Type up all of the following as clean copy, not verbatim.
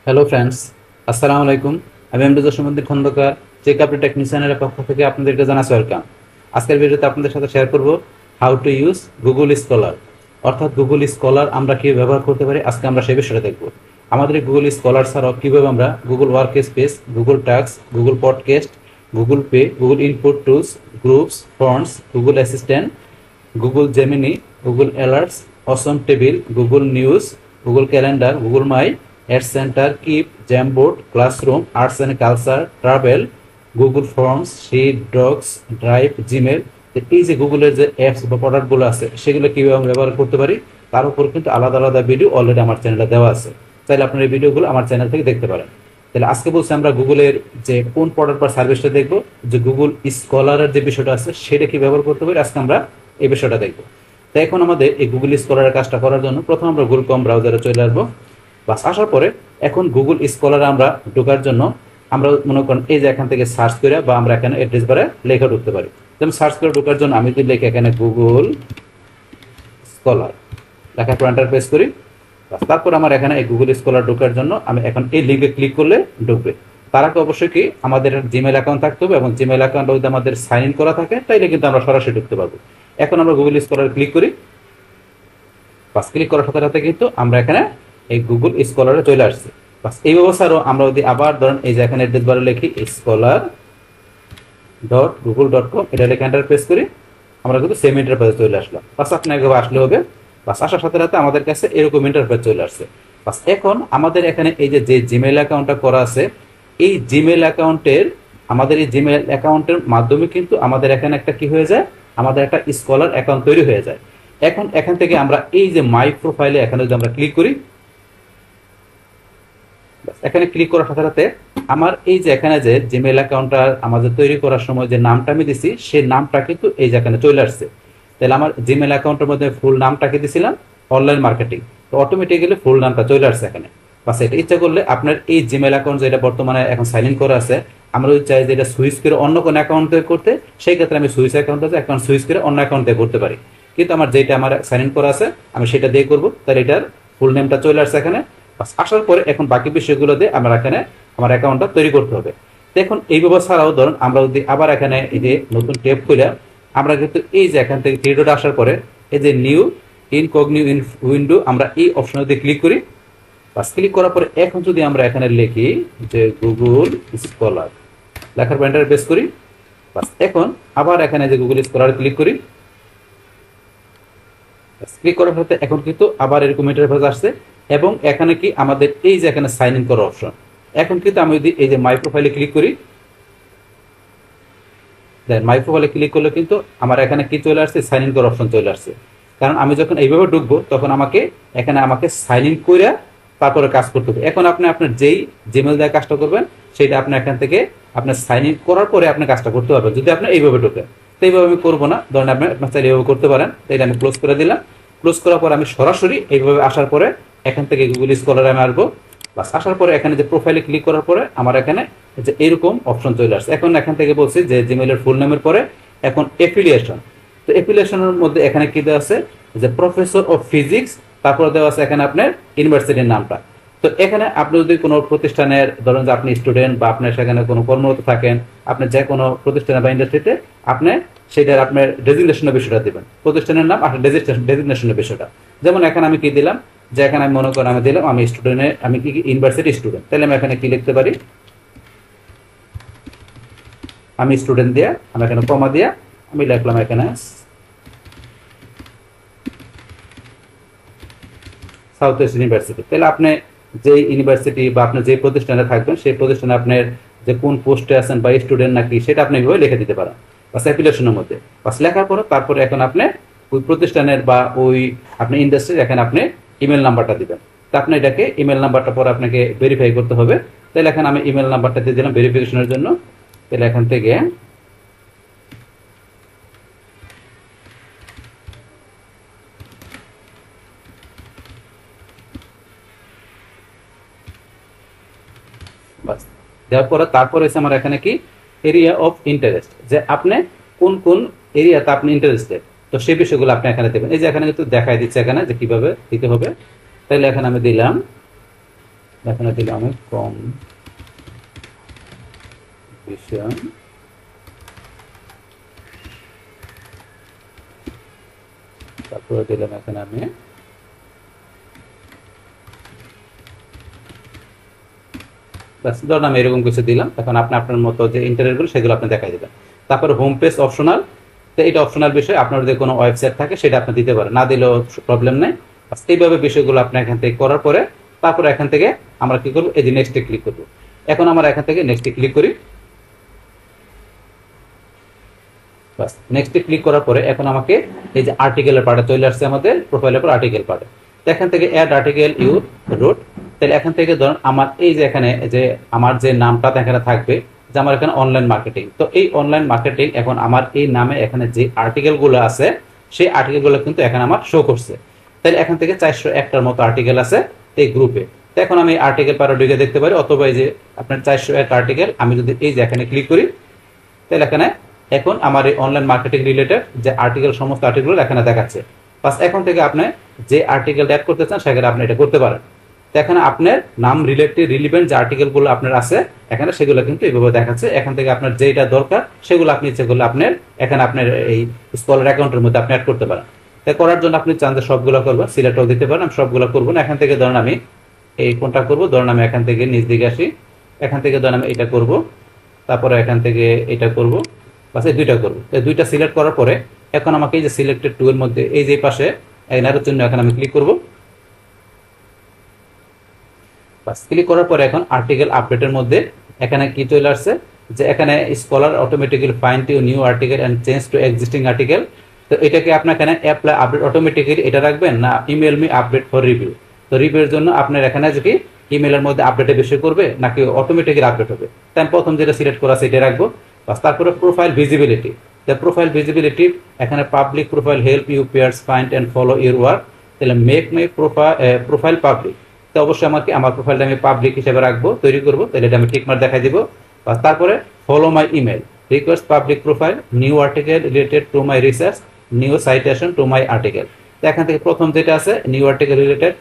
Hello friends, আসসালামু আলাইকুম। আমি এমডি জসীমউদ্দিন খন্দকার, চেকআপ টেকনিশিয়ানের পক্ষ থেকে আপনাদেরকে জানাচ্ছি ওয়েলকাম। আজকের ভিডিওতে আপনাদের সাথে শেয়ার করব how to use Google scholar, অর্থাৎ গুগল স্কলার আমরা কীভাবে ব্যবহার করতে পারি। আজকে আমরা সেই বিষয়টা দেখব। আমাদের এই গুগল স্কলার ছাড়াও কীভাবে আমরা Google workspace, Google task, Google podcast, Google pay, Google input tools, groups, fonts, Google assistant, Google Gemini, Google alerts, awesome table, Google news, Google calendar, Google my, ad centre, keep, jamboard, classroom, arts and culture, travel, Google forms, sheet, docs, drive, Gmail, এই যে গুগলের যে apps বা প্রোডাক্টগুলো আছে সেগুলো কীভাবে আমরা ব্যবহার করতে পারি তার উপর কিন্তু আলাদা আলাদা ভিডিও অলরেডি আমার চ্যানেলে দেওয়া আছে। চাইলে আপনার এই ভিডিওগুলো আমার চ্যানেল থেকে দেখতে পারেন। তাহলে আজকে বলছি আমরা গুগলের যে কোন প্রোডাক্ট বা সার্ভিসটা দেখবো, যে গুগল স্কলারের যে বিষয়টা আছে সেটা কি ব্যবহার করতে পারি, আজকে আমরা এই বিষয়টা দেখবো। তো এখন আমাদের এই গুগল স্কলারের কাজটা করার জন্য প্রথম আমরা গুগল ক্রোম ব্রাউজারে চলে আসবো। বাস আসার পরে এখন গুগল স্কলারে আমরা ঢোকার জন্য আমরা মনে করেন এই যে এখান থেকে সার্চ করে বা আমরা এখানে অ্যাড্রেস বারে লেখা ঢুকতে পারি। যেমন সার্চ করে ঢোকার জন্য আমি যদি লিখে এখানে গুগল স্কলার লেখার পর এন্টার প্রেস করি, তারপর আমার এখানে এই গুগল স্কলার ঢোকার জন্য আমি এখন এই লিঙ্কে ক্লিক করলে ঢুকবে। তার আগে অবশ্যই কি আমাদের জিমেল অ্যাকাউন্ট থাকতে হবে, এবং জিমেল অ্যাকাউন্ট যদি আমাদের সাইন ইন করা থাকে তাইলে কিন্তু আমরা সরাসরি ঢুকতে পারবো। এখন আমরা গুগল স্কলার ক্লিক করি, বাস ক্লিক করার সাথে সাথে কিন্তু আমরা এখানে এই গুগল স্কলারে চলে আসছি। বাস এই ব্যবস্থারও আমরা যদি আবার ধরেন এই যে এখানে অ্যাড্রেস বারে লিখি scholar.google.com, এটা লিখে এন্টার প্রেস করি, আমরা কিন্তু সেম ইন্টারফেসে চলে আসলাম। বাস আপনাকে আসলে হবে। বাস আসার সাথে সাথে আমাদের কাছে এরকম ইন্টারফেস চলে আসছে। বাস এখন আমাদের এখানে এই যে জিমেল অ্যাকাউন্টটা করা আছে, এই জিমেল অ্যাকাউন্টের আমাদের এই জিমেল অ্যাকাউন্টের মাধ্যমে কিন্তু আমাদের এখানে একটা কি হয়ে যায়, আমাদের একটা স্কলার অ্যাকাউন্ট তৈরি হয়ে যায়। এখন এখান থেকে আমরা এই যে মাই প্রোফাইলে এখানে যদি আমরা ক্লিক করি, এখানে ক্লিক করার সাথে সাথে আমার এই যে এখানে যে জিমেল অ্যাকাউন্টটা আমাদের তৈরি করার সময় যে নামটা আমি দিছি সেই নামটা কিন্তু এই যে এখানে চলে আসছে। তাহলে আমার জিমেল অ্যাকাউন্টের মধ্যে ফুল নামটাকে দিছিলাম অনলাইন মার্কেটিং, তো অটোমেটিক্যালি ফুল নামটা চলে আসছে এখানে। বাস এটা ইচ্ছা করলে আপনার এই জিমেল অ্যাকাউন্ট যেটা বর্তমানে এখন সাইন ইন করা আছে, আমরা যদি চাই যে এটা সুইচ করে অন্য কোনো অ্যাকাউন্টে করতে, সেই ক্ষেত্রে আমি সুইচ অ্যাকাউন্ট আছে অ্যাকাউন্ট সুইচ করে অন্য অ্যাকাউন্টে করতে পারি। কিন্তু আমার যেটা আমার সাইন ইন করা আছে আমি সেটা দিয়ে করবো, তাহলে এটার ফুল নেমটা চলে আসছে এখানে। আসার পরে এখন বাকি বিষয়গুলো দিয়ে আমরা এখানে আমার অ্যাকাউন্টটা তৈরি করতে হবে। দেখুন এই ব্যবস্থা ছাড়াও ধরুন আমরা যদি আবার এখানে এই যে নতুন ট্যাব খুলে আমরা কিন্তু এই যে এখান থেকে থ্রি ডট আসার পরে এই যে নিউ ইনকগনিউ উইন্ডো আমরা এই অপশনে দিয়ে ক্লিক করি। বাস ক্লিক করার পরে এখন যদি আমরা এখানে লিখি যে গুগল স্কলার, লেখার পর এন্টার প্রেস করি, বাস এখন আবার এখানে যে গুগল স্কলার ক্লিক করি, ক্লিক করার সাথে এখন কিন্তু আবার এরকম ইন্টারফেস আসছে। এবং এখানে কি আমাদের এই যে এখানে সাইন ইন করার অপশন, এখন কিন্তু আমি যদি এই যে মাই প্রোফাইলে ক্লিক করি, মাই প্রোফাইলে ক্লিক করলে কিন্তু আমার এখানে কি চলে আসছে, সাইন ইন করার অপশন চলে আসছে। কারণ আমি যখন এইভাবে ঢুকবো তখন আমাকে সাইন ইন করে তারপরে কাজ করতে হবে। এখন আপনি আপনার যেই জিমেল দিয়ে কাজটা করবেন সেটা আপনি এখান থেকে আপনার সাইন ইন করার পরে আপনি কাজটা করতে পারবেন, যদি আপনি এইভাবে ঢোকেন। তো এইভাবে আমি করবো না, ধরেন আপনি আপনার চাইলে এইভাবে করতে পারেন। তো এটা আমি ক্লোজ করে দিলাম। ক্লোজ করার পরে আমি সরাসরি এইভাবে আসার পরে এখান থেকে গুগল স্কলারে আমি আসবো। বাস আসার পরে এখানে যে প্রোফাইলে ক্লিক করার পরে আমার এখানে যে এরকম অপশন চলে আসছে। এখন এখান থেকে বলছি যে জিমেলের ফুল নেমের পরে এখন এফিলিয়েশন, তো এফিলিয়েশনের মধ্যে এখানে কি দেওয়া আছে যে প্রফেসর অফ ফিজিক্স, তারপরে দেওয়া আছে এখানে আপনার ইউনিভার্সিটির নামটা। তো এখানে আপনি যদি কোনো প্রতিষ্ঠানের ধরেন যে আপনি স্টুডেন্ট বা আপনার সেখানে কোনো কর্মরত থাকেন, আপনি যে কোনো প্রতিষ্ঠানে বা ইন্ডাস্ট্রিতে আপনি সেটার আপনার ডেজিগনেশনের বিষয়টা দেবেন, প্রতিষ্ঠানের নাম আর ডেজিগনেশনের বিষয়টা। যেমন এখানে আমি কি দিলাম, যে এখানে আমি মনে করেন আমি দিলাম আমি স্টুডেন্টের, আমি কি ইউনিভার্সিটি স্টুডেন্ট, তাহলে আমি এখানে কি লিখতে পারি, আমি স্টুডেন্ট দিয়ে আমি এখানে কমা দিয়ে আমি লিখলাম এখানে সাউথ ওয়েস্ট ইউনিভার্সিটি। তাহলে আপনি যে ইউনিভার্সিটি বা আপনি যে প্রতিষ্ঠানে থাকবেন সেই প্রতিষ্ঠানে আপনার যে কোন পোস্টে আছেন বা স্টুডেন্ট নাকি সেটা আপনি এইভাবে লিখে দিতে পারেন বাস অ্যাপ্লিকেশনের মধ্যে। বাস লেখার পরে তারপরে এখন আপনি ওই প্রতিষ্ঠানের বা ওই আপনি ইন্ডাস্ট্রির এখানে আপনি ইমেল নাম্বারটা দিবেন। তা আপনি এটাকে ইমেল নাম্বারটা পরে আপনাকে ভেরিফাই করতে হবে। তাহলে এখন আমি ইমেল নাম্বারটা দিয়ে দিলাম ভেরিফিকেশনের জন্য। তাহলে এখান থেকে বাস দেওয়ার পরে তারপরে এসে আমার এখানে কি এরিয়া অফ ইন্টারেস্ট, যে আপনি কোন কোন এরিয়াতে আপনি ইন্টারেস্টেড, তো সেই বিষয়গুলো আপনি এখানে দেবেন। এই যে এখানে কিন্তু দেখাই দিচ্ছে এখানে যে কিভাবে দিতে হবে। তাহলে এখানে আমি দিলাম এখানে দিলাম আমি কম বিষয়, তারপরে দিলাম এখানে আমি বাস, ধরুন আমি এরকম কিছু দিলাম। এখন আপনি আপনার মতো যে ইন্টারনেটগুলো সেগুলো আপনি দেখাই দেবেন। তারপরে হোম পেজ অপশনাল, তো এটা অপশনাল বিষয়, আপনার যদি কোনো ওয়েবসাইট থাকে সেটা আপনি দিতে পারেন, না দিলেও প্রবলেম নেই। বাস এইভাবে বিষয়গুলো আপনি এখান থেকে করার পরে তারপরে এখান থেকে আমরা কি করবো, এই যে নেক্সটে ক্লিক করবো। এখন আমরা এখান থেকে নেক্সটে ক্লিক করি। বাস নেক্সটে ক্লিক করার পরে এখন আমাকে এই যে আর্টিকেলের পার্টে চলে আসছে, আমাদের প্রোফাইলের পর আর্টিকেল পার্টে। তো এখান থেকে অ্যাড আর্টিকেল ইউ রুট, তাহলে এখান থেকে ধরুন আমার এই যে এখানে যে আমার যে নামটা এখানে থাকবে, যে আমার এখানে অনলাইন মার্কেটিং, তো এই অনলাইন মার্কেটিং এখন আমার এই নামে এখানে যে আর্টিকেলগুলো আছে সেই আর্টিকেলগুলো কিন্তু এখানে আমার শো করছে। তাহলে এখান থেকে 401টার মতো আর্টিকেল আছে এই গ্রুপে। তো এখন আমি আর্টিকেল পারো ঢুকে দেখতে পারি, অথবা এই যে আপনার 401 আর্টিকেল আমি যদি এই যে এখানে ক্লিক করি, তাহলে এখানে এখন আমার এই অনলাইন মার্কেটিং রিলেটেড যে আর্টিকেল, সমস্ত আর্টিকেল এখানে দেখাচ্ছে। বাস এখন থেকে আপনি যে আর্টিকেল অ্যাড করতে চান সেখানে আপনি এটা করতে পারেন। তো এখানে আপনার নাম রিলেটেড রিলিভেন্ট যে আর্টিকেলগুলো আপনার আছে এখানে সেগুলো কিন্তু এইভাবে দেখাচ্ছে। এখান থেকে আপনার যেটা দরকার সেগুলো আপনি ইচ্ছে করলে আপনার এখানে আপনার এই স্কলার অ্যাকাউন্টের মধ্যে আপনি অ্যাড করতে পারেন। তাই করার জন্য আপনি চান যে সবগুলো করবেন, সিলেক্টও দিতে পারেন। আমি সবগুলো করবো না, এখান থেকে ধরেন আমি এই কোনটা করবো, ধরেন আমি এখান থেকে নিচ দিকে আসি, এখান থেকে ধরেন আমি এটা করব, তারপরে এখান থেকে এটা করব, বাস এই দুইটা করবো। এই দুইটা সিলেক্ট করার পরে এখন আমাকে এই যে সিলেক্টেড টু এর মধ্যে এই যে পাশে এর জন্য এখন আমি ক্লিক করব। বাস ক্লিক করার পরে এখন আর্টিকেল আপডেটের মধ্যে এখানে কি চলে আসছে, যে এখানে scholar automatically find to new article and change to existing article. তো এটাকে আপনার এখানে অ্যাপ্লাই আপডেট অটোমেটিক্যালি এটা রাখবেন, না email me update for review. তো রিভিউর জন্য আপনার এখানে যে কি ইমেলের মধ্যে আপডেটে বেশি করবে নাকি অটোমেটিক্যালি আপডেট হবে, তাই প্রথম যেটা সিলেক্ট করা আছে এটা রাখবো। বাস তারপরে profile visibility, the profile visibility এখানে public profile help you peers find and follow your work, তাহলে মেক মাই প্রোফাইল পাবলিক। তো অবশ্যই আমাকে আমার প্রোফাইলটা আমি পাবলিক হিসেবে রাখবো, তৈরি করবো, তাহলে এটা আমি টিক মার্ক দেখাই দিব। তারপরে follow my email, request public profile, new article related to my research, new citation to my article. তো এখান থেকে প্রথম যেটা আছে new article related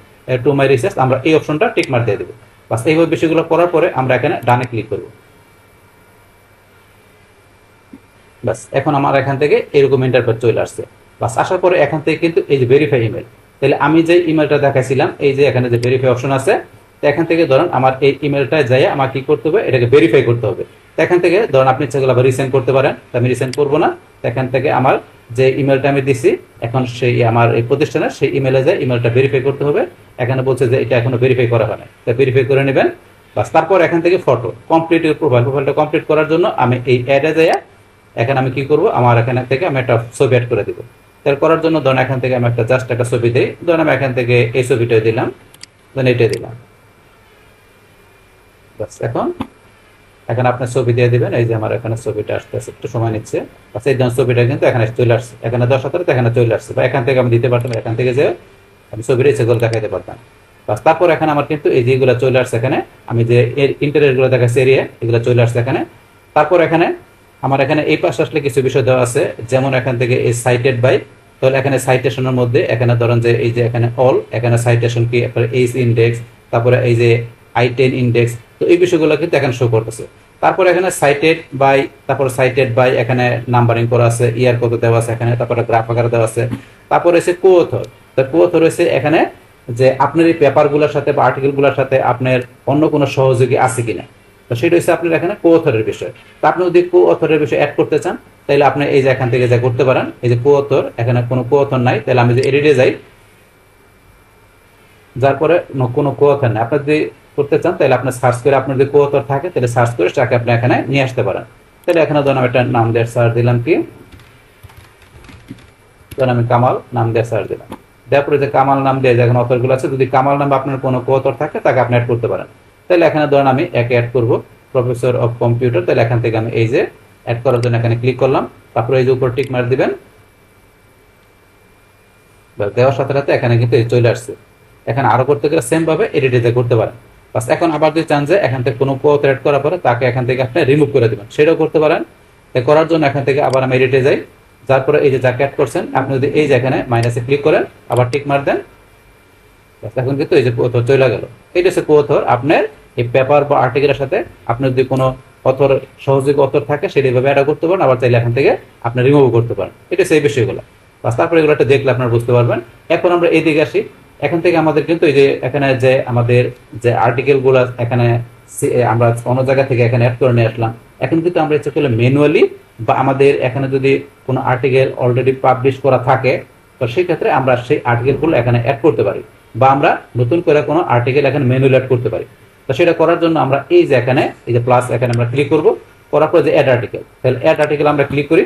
to my research, আমরা এই অপশনটা টিক মার্ক দিয়ে দেবো। বাস এইভাবে বিষয়গুলো করার পরে আমরা এখানে ডানে ক্লিক করবো। বাস এখন আমার এখান থেকে এরকম ইন্টারফেস চলে আসছে। বাস আসার পরে এখান থেকে কিন্তু এই যে ভেরিফাই ইমেল, তাহলে আমি যে ইমেলটা দেখাইছিলাম এই যে এখানে যে ভেরিফাই অপশন আছে, তো এখান থেকে ধরুন আমার এই ইমেলটা যাই আমার কি করতে হবে, এটাকে ভেরিফাই করতে হবে। তো এখান থেকে ধরুন আপনি ইচ্ছাগুলো আবার রিসেন্ড করতে পারেন, তো আমি রিসেন্ড করবো না। তো এখান থেকে আমার যে ইমেলটা আমি দিছি এখন সেই আমার এই প্রতিষ্ঠানের সেই ইমেলে যায় ইমেলটা ভেরিফাই করতে হবে। এখানে বলছে যে এটা এখনো ভেরিফাই করা হয় না, তো ভেরিফাই করে নেবেন। বাস তারপর এখান থেকে ফটো কমপ্লিট প্রোফাইলটা কমপ্লিট করার জন্য আমি এই অ্যাডে যাই, এখানে আমি কি করব, আমার এখান থেকে আমি একটা ছবি অ্যাড করে দিব। তার করার জন্য ধরুন এখান থেকে আমি একটা জাস্ট একটা ছবি দিই, ধরুন আমি এখান থেকে এই ছবিটা দিলাম, ধরুন এটা দিলাম। বাস এখন এখানে আপনি ছবি দিয়ে দিবেন, এই যে আমার এখানে ছবিটা আসতে আসতে একটু সময় নিচ্ছে। বাস এই ধরুন ছবিটা কিন্তু এখানে চলে আসছে, এখানে 10 এখানে চলে আসছে, বা এখান থেকে আমি দিতে পারতাম, এখান থেকে যে আমি ছবিটা ইচ্ছে করে দেখাইতে পারতাম। বাস তারপর এখানে আমার কিন্তু এই যেগুলো চলে আসছে, এখানে আমি যে ইন্টারনেট গুলো দেখাচ্ছি এরিয়া এগুলো চলে আসছে এখানে। তারপর এখানে আমার এখানে এই পাশে আসলে কিছু বিষয় দেওয়া আছে, যেমন এখান থেকে এই সাইটেড বাই, তাহলে এখানে সাইটেশনের মধ্যে এখানে ধরেন যে এই যে এখানে অল, এখানে সাইটেশন কি, এইচ ইন্ডেক্স, তারপরে এই যে I10 ইন্ডেক্স, তো এই বিষয়গুলো কিন্তু এখানে শো করতেছে। তারপর এখানে সাইটেড বাই, তারপর সাইটেড বাই এখানে নাম্বারিং করা আছে, ইয়ার কত দেওয়া আছে এখানে, তারপরে গ্রাফ আকারে দেওয়া আছে। তারপর এসে কো-অথর, তো কো-অথর হয়েছে এখানে যে আপনার এই পেপারগুলোর সাথে বা আর্টিকেলগুলোর সাথে আপনার অন্য কোনো সহযোগী আছে কিনা, তো সেটা হচ্ছে আপনার এখানে কো-অথরের বিষয়। তো আপনি যদি কো-অথরের বিষয় অ্যাড করতে চান তাহলে আপনি এই যে এখান থেকে যা করতে পারেন, এই যে কো-অথর, এখানে কোনো কো-অথর নাই, তাহলে আমি যে এডিটে যাই, যার পরে কোনো কো-অথর নাই, আপনি যদি করতে চান তাহলে আপনি সার্চ করে, আপনার যদি কো-অথর থাকে তাহলে সার্চ করে তাকে আপনি এখানে নিয়ে আসতে পারেন। তাহলে এখানে ধরুন আমি একটা নাম দিয়ে সার্চ দিলাম, কি ধরুন আমি কামাল নাম দিয়ে সার্চ দিলাম, তারপরে যে কামাল নাম দিয়ে যেখানে অথরগুলো আছে, যদি কামাল নাম আপনার কোনো কো-অথর থাকে তাকে আপনি অ্যাড করতে পারেন। তাহলে এখানে ধরুন আমি একে অ্যাড করবো, প্রফেসর অফ কম্পিউটার, তাহলে এখান থেকে আমি এই যে অ্যাড করার জন্য এখানে ক্লিক করলাম, তারপরে এই যে উপর টিক মার্ক দিবেন, দেওয়ার সাথে সাথে এখানে কিন্তু চলে আসছে। এখানে আরো করতে গেলে সেম ভাবে এডিটে করতে পারেন। বাস এখন আবার যদি চান যে এখান থেকে কোনো কো-অথর অ্যাড করার পরে তাকে এখান থেকে আপনি রিমুভ করে দিবেন, সেটাও করতে পারেন। করার জন্য এখান থেকে আবার আমি এডিটে যাই, যার পরে এই যে যাকে অ্যাড করছেন আপনি যদি এই যে এখানে মাইনাসে ক্লিক করেন, আবার টিক মার্ক দেন, এখন কিন্তু এই যে কোথর চলে গেল, এটা হচ্ছে কোথর। আপনার এই পেপার বা আর্টিকেলের সাথে আপনার যদি কোনো অথর সহযোগী অথর থাকে সেটা এভাবে অ্যাড করতে পারেন, আবার চাইলে এখান থেকে আপনি রিমুভ করতে পারেন। এটা সেই বিষয়গুলো। বাস তারপরে এগুলো একটা দেখলে আপনারা বুঝতে পারবেন। এখন আমরা এইদিকে আসি। এখান থেকে আমাদের কিন্তু এই যে এখানে যে আমাদের যে আর্টিকেলগুলো এখানে আমরা অন্য জায়গা থেকে এখানে অ্যাড করে নিয়ে আসলাম। এখন কিন্তু আমরা ইচ্ছা করলে ম্যানুয়ালি বা আমাদের এখানে যদি কোনো আর্টিকেল অলরেডি পাবলিশ করা থাকে তো সেই ক্ষেত্রে আমরা সেই আর্টিকেলগুলো এখানে অ্যাড করতে পারি, বা আমরা নতুন করে কোনো আর্টিকেল এখানে ম্যানুয়ালি অ্যাড করতে পারি। তো সেটা করার জন্য আমরা এই যে এখানে এই যে প্লাস এখানে আমরা ক্লিক করব, করার পর যে অ্যাড আর্টিকেল, তাহলে অ্যাড আর্টিকেল আমরা ক্লিক করি।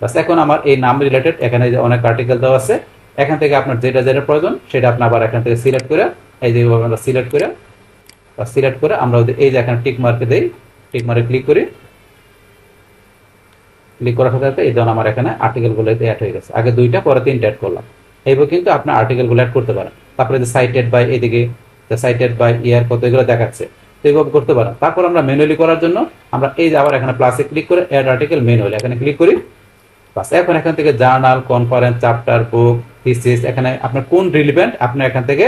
বাস এখন আমার এই নাম রিলেটেড এখানে যে অনেক আর্টিকেল দেওয়া আছে, এখান থেকে আপনার যেটা যেটা প্রয়োজন সেটা আপনি আবার এখান থেকে সিলেক্ট করে এই যে আমরা সিলেক্ট করে আমরা এই যে এখানে টিক মার্কে দেই, টিক মার্কে ক্লিক করি। ক্লিক করার সাথে সাথে এই ধরুন আমার এখানে আর্টিকেলগুলো অ্যাড হয়ে গেছে। আগে দুইটা পরে তিনটা অ্যাড করলাম। এইভাবে কিন্তু আপনি আর্টিকেলগুলো অ্যাড করতে পারেন। তারপরে যে সাইটেড বাই এদিকে সাইটেড বাই ইয়ার কত এগুলো দেখাচ্ছে, তো এইভাবে করতে পারেন। তারপর আমরা ম্যানুয়ালি করার জন্য আমরা এই যে আবার এখানে প্লাসে ক্লিক করে অ্যাড আর্টিকেল ম্যানুয়ালি এখানে ক্লিক করি। বাস এখন এখান থেকে জার্নাল, কনফারেন্স, চ্যাপ্টার, বুক, থিসিস, এখানে আপনার কোন রিলেভেন্ট আপনি এখান থেকে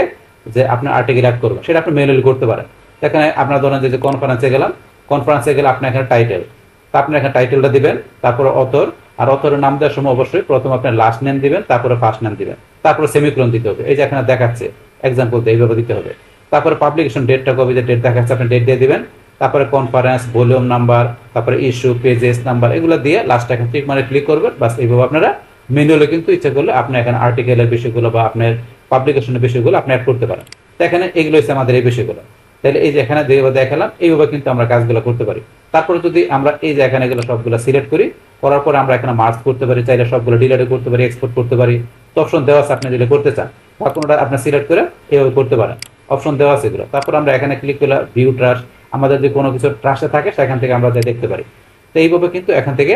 যে আপনার আর্টিকেল অ্যাড করবেন সেটা আপনি ম্যানুয়ালি করতে পারেন। এখানে আপনার ধরেন যে কনফারেন্সে গেলাম, কনফারেন্সে গেলে আপনি এখানে টাইটেল, তা আপনি এখানে টাইটেলটা দিবেন, তারপরে অথর, আর অথরের নাম দেওয়ার সময় অবশ্যই প্রথম আপনি লাস্ট নেম দিবেন, তারপরে ফার্স্ট নেম দিবেন, তারপরে সেমিকোলন দিতে হবে। এই যে এখানে দেখাচ্ছে এক্সাম্পল দিয়ে এইভাবে দিতে হবে। তারপরে পাবলিকেশন ডেটটা কবে যে ডেট দেখাচ্ছে আপনি ডেট দিয়ে দিবেন, তারপরে কনফারেন্স, ভলিউম নাম্বার, তারপরে ইস্যু, পেজেস নাম্বার, এগুলো দিয়ে লাস্টে এখন টিক মানে ক্লিক করবেন। বাস এইভাবে আপনারা ম্যানুয়ালি কিন্তু ইচ্ছা করলে আপনি এখানে আর্টিকেলের বিষয়গুলো বা আপনার পাবলিকেশনের বিষয়গুলো আপনি অ্যাড করতে পারেন। তো এখানে এগুলো হচ্ছে আমাদের এই বিষয়গুলো। তাহলে এই যে এখানে যেভাবে দেখালাম এইভাবে কিন্তু আমরা কাজগুলো করতে পারি। তারপরে যদি আমরা এই যে এখানে এগুলো সবগুলো সিলেক্ট করি, করার পরে আমরা এখানে মার্জ করতে পারি, চাইলে সবগুলো ডিলিট করতে পারি, এক্সপোর্ট করতে পারি। তো অপশন দেওয়া আছে আপনি যদি করতে চান, বা কোনোটা আপনি সিলেক্ট করে এইভাবে করতে পারেন, অপশন দেওয়া আছে এগুলো। তারপর আমরা এখানে ক্লিক করলে ভিউ ট্রাস্ট, আমাদের যে কোনো কিছু ট্রাস্টে থাকে সেখান থেকে আমরা দেখতে পারি। তো এইভাবে কিন্তু এখান থেকে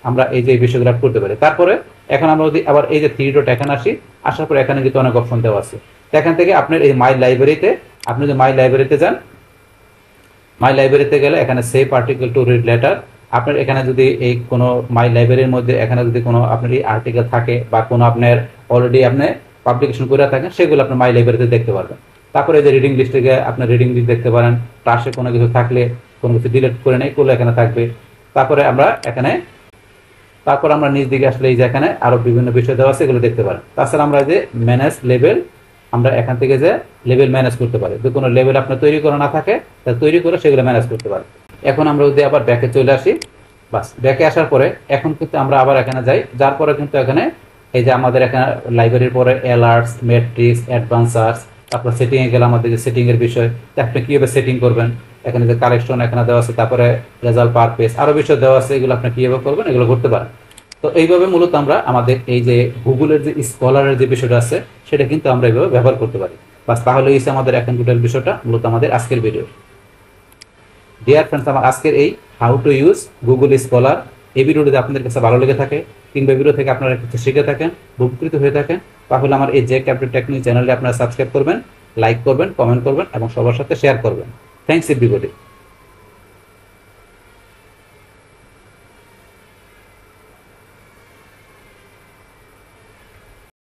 আমরা এই যে বিষয়গুলো অ্যাড করতে পারি। তারপরে এখন আমরা যদি আবার এই যে থ্রি ডট এখানে আসি, আসার পরে এখানে কিন্তু অনেক অপশন দেওয়া আছে। তো এখান থেকে আপনার এই মাই লাইব্রেরিতে, আপনি যদি মাই লাইব্রেরিতে যান, মাই লাইব্রেরিতে গেলে এখানে save article to read letter, আপনার এখানে যদি এই কোনো মাই লাইব্রেরির মধ্যে এখানে যদি কোনো আপনার এই আর্টিকেল থাকে বা কোনো আপনার অলরেডি আপনি পাবলিকেশন করে থাকেন সেগুলো আপনি মাই লাইব্রেরিতে দেখতে পারবেন। তারপরে যে রিডিং লিস্টে গিয়ে আপনার রিডিং লিস্ট দেখতে পারেন, ট্রাশে কোনো কিছু থাকলে কোনো কিছু ডিলিট করে নেই করলে এখানে থাকবে। তারপরে আমরা এখানে নিচ দিকে আসলে এই যে এখানে আরো বিভিন্ন বিষয় দেওয়া আছে এগুলো দেখতে পারেন। তাছাড়া আমরা যে ম্যানেজ লেভেল, আমরা এখান থেকে যে লেভেল ম্যানেজ করতে পারি, যদি কোনো লেভেল আপনার তৈরি করা না থাকে তাহলে তৈরি করে সেগুলো ম্যানেজ করতে পারেন। এখন আমরা যদি আবার ব্যাকে চলে আসি, বাস ব্যাকে আসার পরে এখন কিন্তু আমরা আবার এখানে যাই, যার পরে কিন্তু এখানে এই যে আমাদের এখানে লাইব্রেরির পরে অ্যালার্টস, ম্যাট্রিক্স, অ্যাডভান্স সার্চ, তারপর সেটিংয়ে গেলে আমাদের যে সেটিং এর বিষয়, আপনি কিভাবে সেটিং করবেন, এখানে যে কালেকশন এখানে দেওয়া আছে, তারপরে রেজাল্ট পার পেজ আরো বিষয় দেওয়া আছে, এগুলো আপনি কিভাবে করবেন এগুলো করতে পারেন। তো এইভাবে মূলত আমরা আমাদের এই যে গুগলের যে স্কলারের যে বিষয়টা আছে সেটা কিন্তু আমরা এইভাবে ব্যবহার করতে পারি। বাস তাহলে এই আমাদের এখন টোটাল বিষয়টা মূলত আমাদের আজকের ভিডিও। ডিয়ার ফ্রেন্ডস, আমার আজকের এই how to use Google scholar এই ভিডিওটি আপনাদের কাছে ভালো লেগে থাকে কিংবা ভিডিও থেকে আপনারা কিছু শিখে থাকেন, উপকৃত হয়ে থাকেন, তাহলে আমার এই জে ক্যাপিটাল টেকনিক চ্যানেলটি আপনারা সাবস্ক্রাইব করবেন, লাইক করবেন, কমেন্ট করবেন এবং সবার সাথে শেয়ার করবেন। Thanks everybody.